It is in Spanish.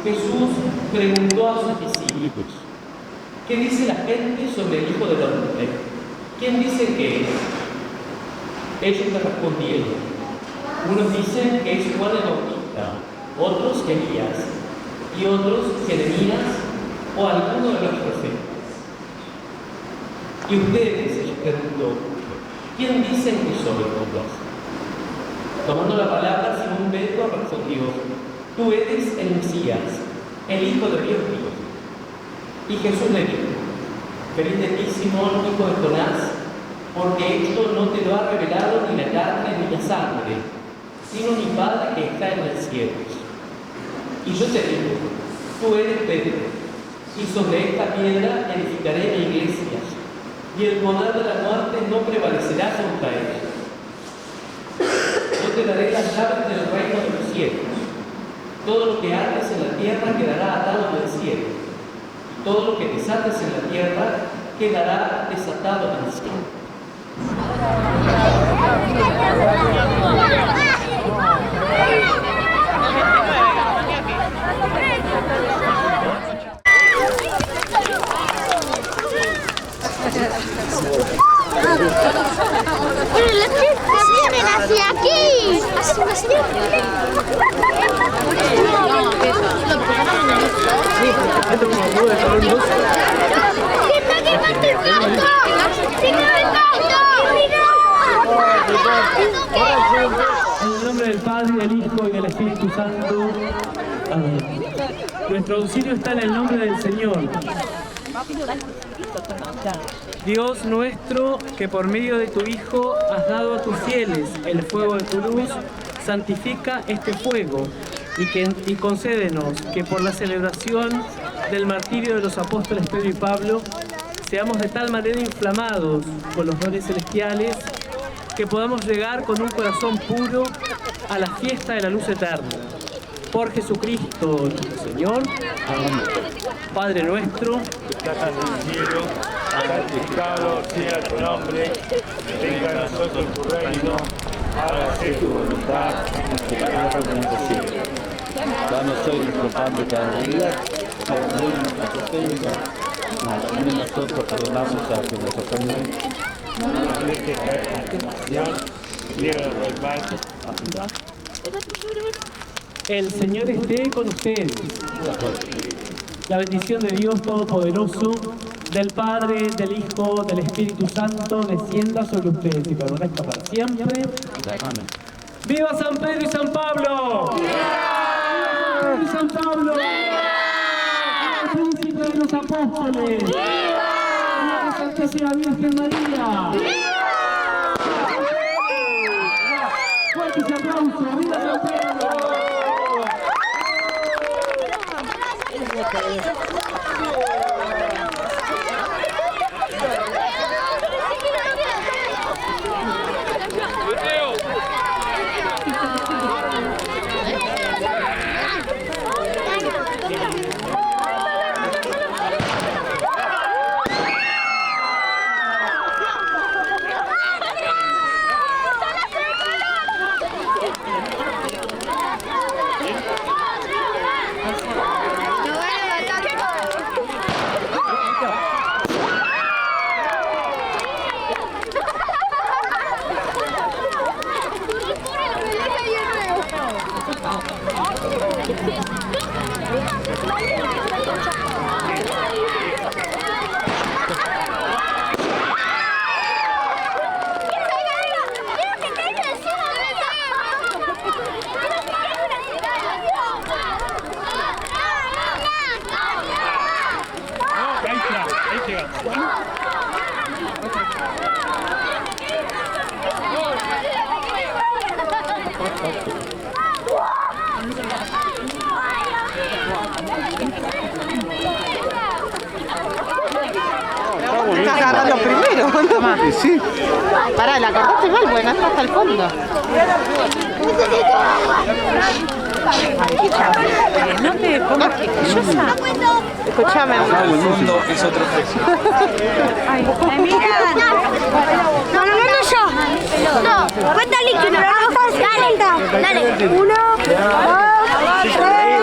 Jesús preguntó a sus discípulos: ¿qué dice la gente sobre el Hijo del Hombre? ¿Quién dice que es? Ellos le respondieron: unos dicen que es Juan el Bautista, otros Elías, y otros Jeremías o alguno de los profetas. ¿Y ustedes?, les preguntó, ¿quién dicen que soy vos? Tomando la palabra, Simón Pedro respondió: tú eres el Mesías, el Hijo de Dios vivo. Y Jesús le dijo: feliz de ti, Simón, hijo de Jonás, porque esto no te lo ha revelado ni la carne ni la sangre, sino mi Padre que está en el cielo. Y yo te digo, tú eres Pedro, y sobre esta piedra edificaré mi iglesia, y el poder de la muerte no prevalecerá contra ella. Yo te daré las llaves del reino de los cielos. Todo lo que ates en la tierra quedará atado en el cielo, y todo lo que desates en la tierra quedará desatado en el cielo. Pero las fiestas vienen hacia aquí. Hacia una señal. En el nombre del Padre, del Hijo y del Espíritu Santo. Amén. Nuestro auxilio está en el nombre del Señor. Dios nuestro, que por medio de tu Hijo has dado a tus fieles el fuego de tu luz, santifica este fuego y concédenos que por la celebración del martirio de los apóstoles Pedro y Pablo seamos de tal manera inflamados con los dones celestiales que podamos llegar con un corazón puro a la fiesta de la luz eterna. Por Jesucristo nuestro Señor. Amén. Padre nuestro, que estás en el cielo, santificado sea tu nombre, venga a nosotros tu reino, hágase tu voluntad, en la tierra como en el cielo. Danos hoy nuestro pan de cada día, perdona nuestras ofensas, también nosotros perdonamos a quienes nos ofenden. No nos dejes caer en tentación, líbranos del mal. el Señor esté con ustedes. La bendición de Dios Todopoderoso, del Padre, del Hijo, del Espíritu Santo, descienda sobre ustedes y permanezca para siempre. Amén. ¡Viva San Pedro y San Pablo! ¡Viva San Pedro y San Pablo! ¡Viva el Príncipe de los Apóstoles! ¡Viva la Santísima Virgen María! ¡Fuertes aplausos! ¡Viva San Pedro! Estás agarrando primero, ¿no? Sí. Pará, la cortaste mal, porque no entra hasta el fondo. No te pongas quisquillosa. Escuchame. El fondo es otro precio. Ay, mira. No, yo. No, cuenta líquido. Dale. 1, 2, 3.